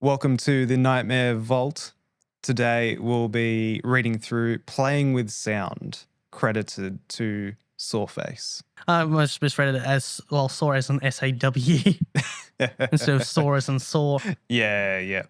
Welcome to the Nightmare Vault. Today we'll be reading through Playing with Sound, credited to Sawface. I almost misread it as, saw as an SAW instead of saw as in saw. Yeah.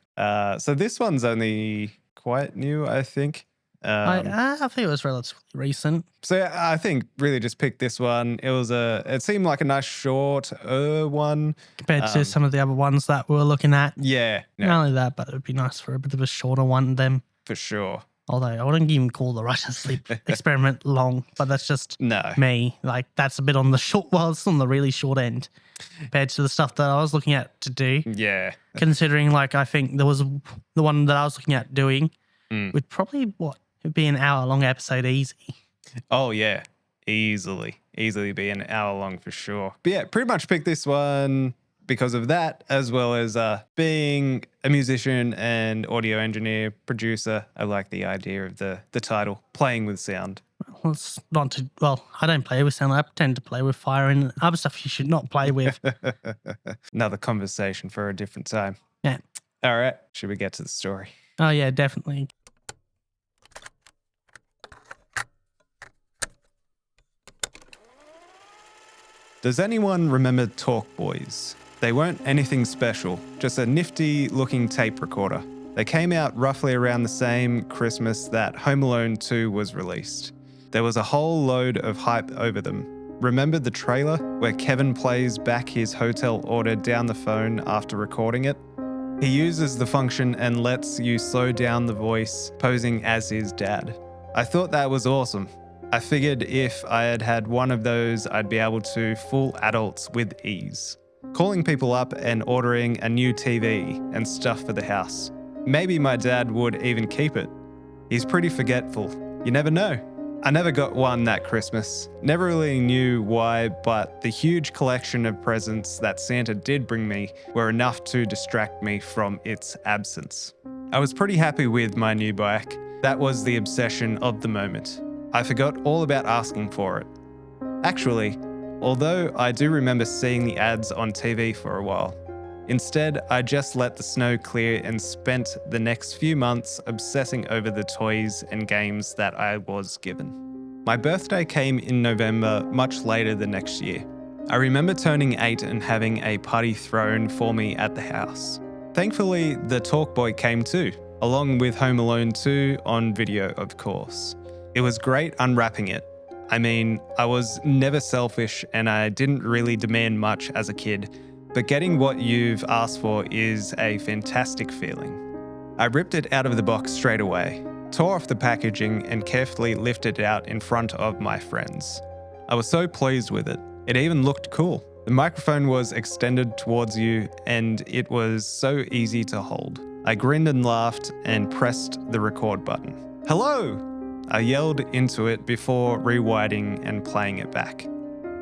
So this one's only quite new, I think. I think it was relatively recent. So yeah, I think really just picked this one. It seemed like a nice short one. Compared to some of the other ones that we were looking at. Yeah, Not only that, but it would be nice for a bit of a shorter one than for sure. Although I wouldn't even call the Russian sleep experiment long, but that's just me. Like that's a bit on the short, it's on the really short end compared to the stuff that I was looking at to do. Yeah. Considering like I think there was the one that I was looking at doing would probably it'd be an hour long episode easy. Oh yeah, easily be an hour long for sure. But yeah, pretty much picked this one because of that, as well as being a musician and audio engineer, producer. I like the idea of the title, Playing with Sound. Well, it's not too, I don't play with sound. I tend to play with fire and other stuff you should not play with. Another conversation for a different time. Yeah. All right, should we get to the story? Oh yeah, definitely. Does anyone remember Talk Boys? They weren't anything special, just a nifty looking tape recorder. They came out roughly around the same Christmas that Home Alone 2 was released. There was a whole load of hype over them. Remember the trailer where Kevin plays back his hotel order down the phone after recording it? He uses the function and lets you slow down the voice, posing as his dad. I thought that was awesome. I figured if I had had one of those, I'd be able to fool adults with ease. Calling people up and ordering a new TV and stuff for the house. Maybe my dad would even keep it. He's pretty forgetful. You never know. I never got one that Christmas. Never really knew why, but the huge collection of presents that Santa did bring me were enough to distract me from its absence. I was pretty happy with my new bike. That was the obsession of the moment. I forgot all about asking for it. Actually, although I do remember seeing the ads on TV for a while. Instead, I just let the snow clear and spent the next few months obsessing over the toys and games that I was given. My birthday came in November, much later the next year. I remember turning 8 and having a party thrown for me at the house. Thankfully, the Talk Boy came too, along with Home Alone 2 on video, of course. It was great unwrapping it. I mean, I was never selfish and I didn't really demand much as a kid, but getting what you've asked for is a fantastic feeling. I ripped it out of the box straight away, tore off the packaging and carefully lifted it out in front of my friends. I was so pleased with it. It even looked cool. The microphone was extended towards you and it was so easy to hold. I grinned and laughed and pressed the record button. Hello! I yelled into it before rewinding and playing it back.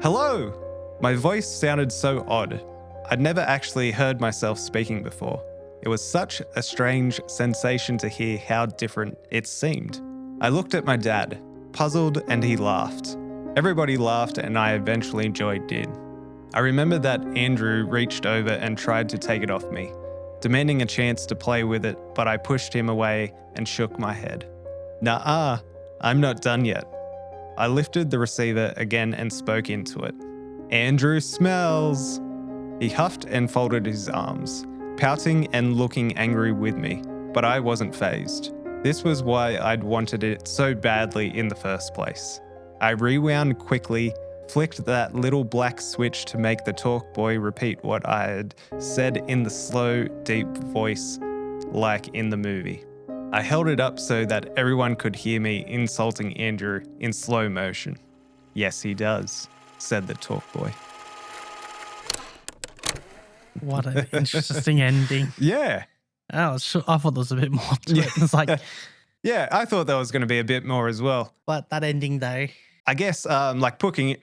Hello! My voice sounded so odd. I'd never actually heard myself speaking before. It was such a strange sensation to hear how different it seemed. I looked at my dad, puzzled, and he laughed. Everybody laughed and I eventually did. I remember that Andrew reached over and tried to take it off me, demanding a chance to play with it, but I pushed him away and shook my head. Nuh-uh. I'm not done yet. I lifted the receiver again and spoke into it. Andrew smells. He huffed and folded his arms, pouting and looking angry with me, but I wasn't fazed. This was why I'd wanted it so badly in the first place. I rewound quickly, flicked that little black switch to make the Talk Boy repeat what I had said in the slow, deep voice, like in the movie. I held it up so that everyone could hear me insulting Andrew in slow motion. Yes, he does, said the Talk Boy. What an interesting ending. Yeah. I thought there was a bit more to it. It's like, yeah, I thought there was going to be a bit more as well. But that ending though, I guess like putting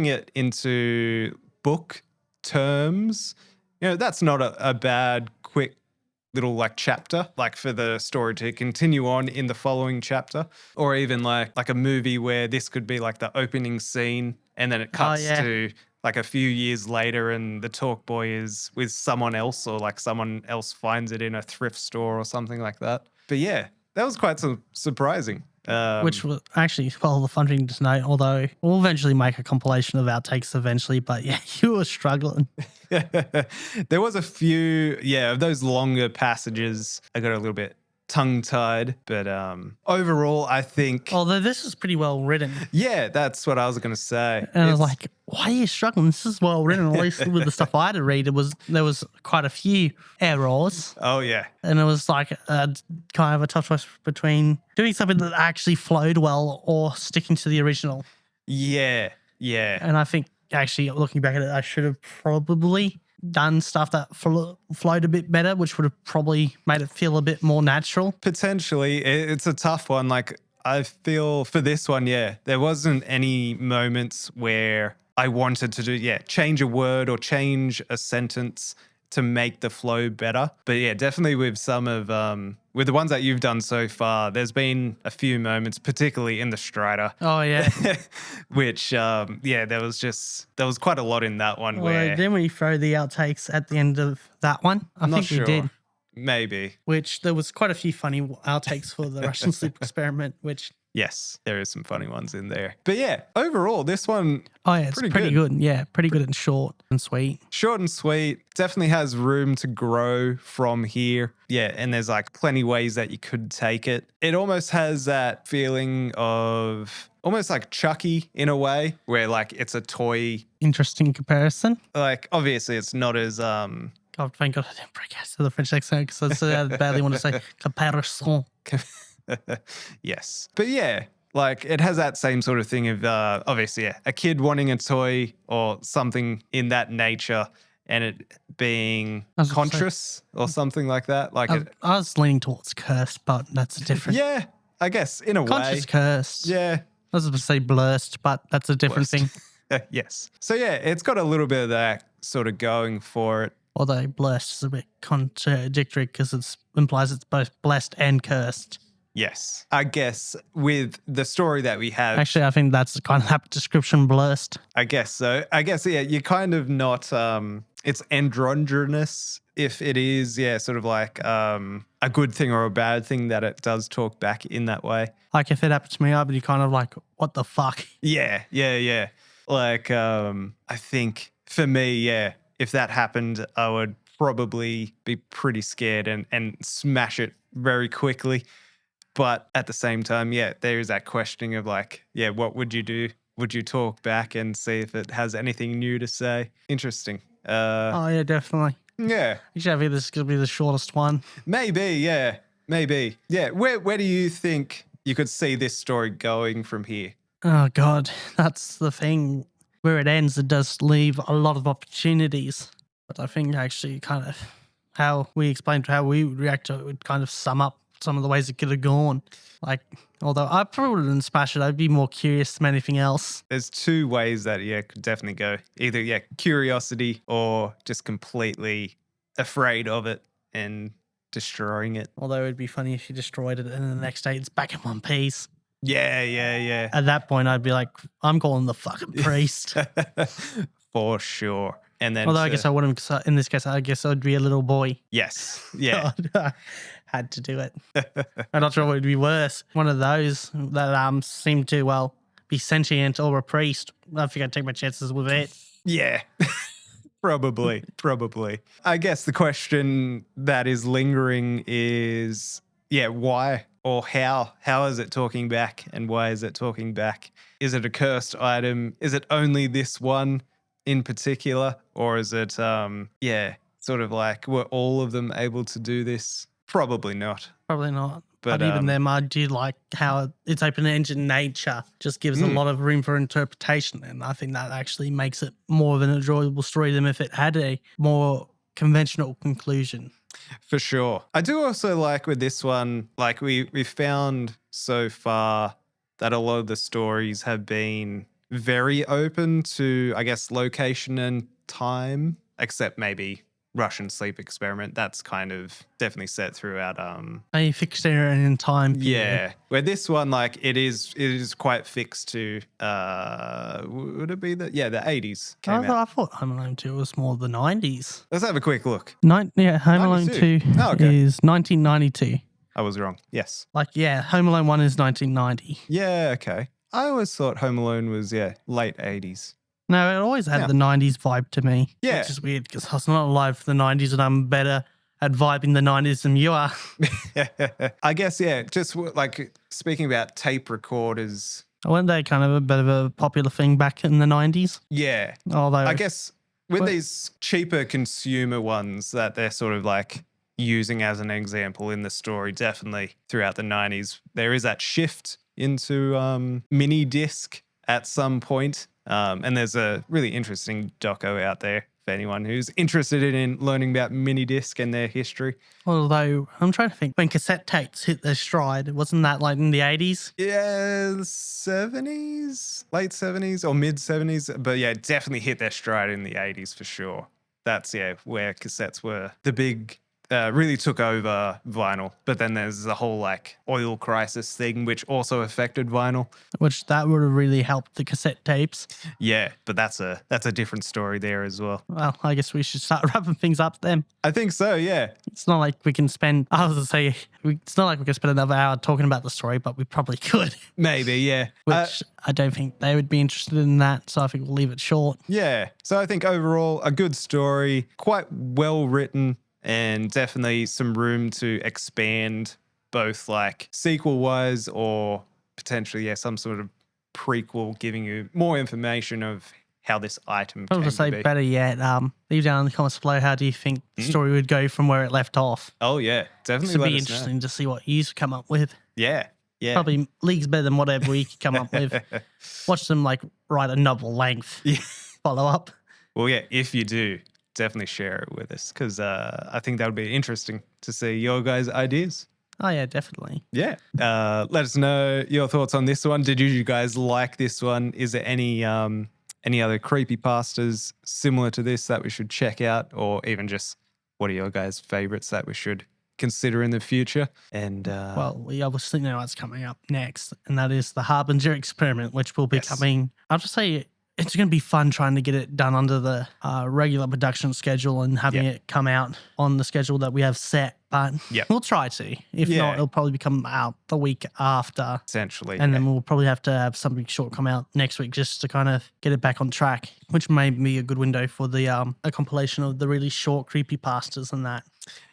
it into book terms, that's not a bad, quick little like chapter, like for the story to continue on in the following chapter, or even like a movie where this could be like the opening scene and then it cuts to like a few years later and the talk boy is with someone else, or like someone else finds it in a thrift store or something like that. But yeah, that was quite surprising. Which was actually, well, the fun thing to know, although we'll eventually make a compilation of outtakes eventually, but yeah, you were struggling. There was a few, of those longer passages. I got a little bit tongue-tied, but overall, I think... Although this is pretty well written. Yeah, that's what I was going to say. And I was like, why are you struggling? This is well written. At least with the stuff I had to read, there was quite a few errors. Oh, yeah. And it was like kind of a tough choice between doing something that actually flowed well or sticking to the original. Yeah. And I think actually looking back at it, I should have probably done stuff that flowed a bit better, which would have probably made it feel a bit more natural. Potentially. It's a tough one. Like, I feel for this one, there wasn't any moments where I wanted to change a word or change a sentence to make the flow better. But yeah, definitely with some of, with the ones that you've done so far, there's been a few moments, particularly in the Strider. Oh, yeah. Which, there was quite a lot in that one. Well, then we throw the outtakes at the end of that one. I think we did. Maybe. Which there was quite a few funny outtakes for the Russian sleep experiment, which... Yes, there is some funny ones in there. But yeah, overall, this one... Oh, yeah, it's pretty good. Yeah, pretty good and short and sweet. Short and sweet. Definitely has room to grow from here. Yeah, and there's like plenty ways that you could take it. It almost has that feeling of... almost like Chucky in a way, where like it's a toy. Interesting comparison. Like, obviously, it's not as... God, thank God I didn't break out to the French accent because I badly want to say comparison. Yes. But yeah, like it has that same sort of thing of obviously, a kid wanting a toy or something in that nature and it being conscious or something like that. Like I was leaning towards cursed, but that's a different. Yeah, I guess in a way. Conscious cursed. Yeah. I was going to say blessed, but that's a different thing. Yes. So yeah, it's got a little bit of that sort of going for it. Although blessed is a bit contradictory because it implies it's both blessed and cursed. Yes. I guess with the story that we have... Actually, I think that's kind of that description, blessed. I guess so. I guess, you're kind of not... it's androgynous if it is, sort of like a good thing or a bad thing that it does talk back in that way. Like if it happened to me, I'd be kind of like, what the fuck? Yeah. Like, I think for me, if that happened, I would probably be pretty scared and smash it very quickly. But at the same time, there is that questioning of like, what would you do? Would you talk back and see if it has anything new to say? Interesting. Oh, yeah, definitely. Yeah. Actually, I think this is going to be the shortest one. Maybe. Yeah. Where do you think you could see this story going from here? Oh, God. That's the thing. Where it ends, it does leave a lot of opportunities. But I think actually kind of how we explained how we would react to it would kind of sum up some of the ways it could have gone. Like, although I probably wouldn't smash it, I'd be more curious than anything else. There's two ways that, could definitely go. Either, curiosity or just completely afraid of it and destroying it. Although it'd be funny if you destroyed it and then the next day it's back in one piece. Yeah. At that point, I'd be like, I'm calling the fucking priest. For sure. And then, although I guess I wouldn't, in this case, I guess I'd be a little boy. Yes. Yeah. Had to do it. I'm not sure what would be worse. One of those that seem to, be sentient or a priest. I think I'd take my chances with it. Yeah. Probably. I guess the question that is lingering is, why or how? How is it talking back and why is it talking back? Is it a cursed item? Is it only this one in particular? Or is it, sort of like, were all of them able to do this? Probably not. But even them, I do like how its open-ended nature just gives a lot of room for interpretation. And I think that actually makes it more of an enjoyable story than if it had a more conventional conclusion. For sure. I do also like with this one, like we found so far that a lot of the stories have been very open to, I guess, location and time, except maybe Russian sleep experiment. That's kind of definitely set throughout. A fixed era in time period. Yeah, where this one, like, it is quite fixed to. Would it be the 80s came out? I thought Home Alone 2 was more the 90s. Let's have a quick look. Home Alone 2 Oh, okay. is 1992. I was wrong. Yes. Home Alone 1 is 1990. Yeah. Okay. I always thought Home Alone was late 80s. No, it always had Yeah. the 90s vibe to me. Yeah. Which is weird because I was not alive for the 90s and I'm better at vibing the 90s than you are. I guess, just like speaking about tape recorders. Weren't they kind of a bit of a popular thing back in the 90s? Yeah. Although, I guess with What- these cheaper consumer ones that they're sort of like using as an example in the story, definitely throughout the 90s, there is that shift into mini disc at some point. And there's a really interesting doco out there for anyone who's interested in learning about mini disc and their history. although I'm trying to think, when cassette tapes hit their stride, wasn't that like in the 80s? Yeah, 70s, late 70s or mid 70s. But yeah, definitely hit their stride in the 80s for sure. That's, where cassettes were the big, really took over vinyl. But then there's the whole like oil crisis thing, which also affected vinyl. Which that would have really helped the cassette tapes. Yeah, but that's a different story there as well. Well, I guess we should start wrapping things up then. I think so, yeah. It's not like we can spend, it's not like we can spend another hour talking about the story, but we probably could, Maybe, yeah. which I don't think they would be interested in that. So I think we'll leave it short. Yeah. So I think overall, a good story, quite well written, and definitely some room to expand both like sequel wise or potentially, some sort of prequel giving you more information of how this item Probably came to say to be. better yet, leave down in the comments below how do you think the story would go from where it left off. Oh, yeah. Definitely It would let be us know. interesting to see what you come up with. Yeah. Yeah. Probably leagues better than whatever we could come up with. Watch them like write a novel length Yeah. follow up. Well, yeah, if you do, definitely share it with us because I think that would be interesting to see your guys' ideas. Oh yeah, definitely. Yeah. Let us know your thoughts on this one. Did you guys like this one? Is there any other creepypastas similar to this that we should check out, or even just what are your guys' favorites that we should consider in the future? And Well, we obviously know what's coming up next, and that is the Harbinger experiment, which will be Yes. coming. I'll just say it's going to be fun trying to get it done under the regular production schedule and having it come out on the schedule that we have set. But Yep. we'll try to. If Yeah. not, it'll probably come out the week after. essentially, And then we'll probably have to have something short come out next week just to kind of get it back on track, which may be a good window for the a compilation of the really short creepypastas and that,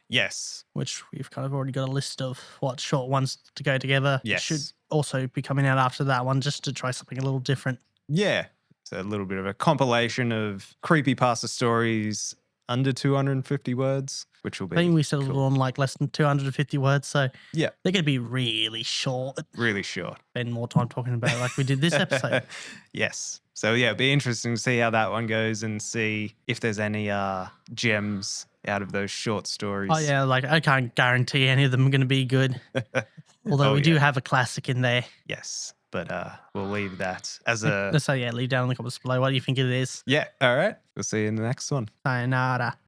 yes, which we've kind of already got a list of what short ones to go together. Yes. It should also be coming out after that one just to try something a little different. yeah. So a little bit of a compilation of creepypasta stories under 250 words, which will be I think we settled cool. on like less than 250 words, so Yeah. they're going to be really short. really short. Spend more time talking about it like we did this episode. Yes. So yeah, it'll be interesting to see how that one goes and see if there's any gems out of those short stories. Oh yeah, like I can't guarantee any of them are going to be good. Although Oh, we do yeah. have a classic in there. Yes. But we'll leave that as a So yeah, leave down in the comments below what do you think it is. yeah. All right. We'll see you in the next one. Sayonara.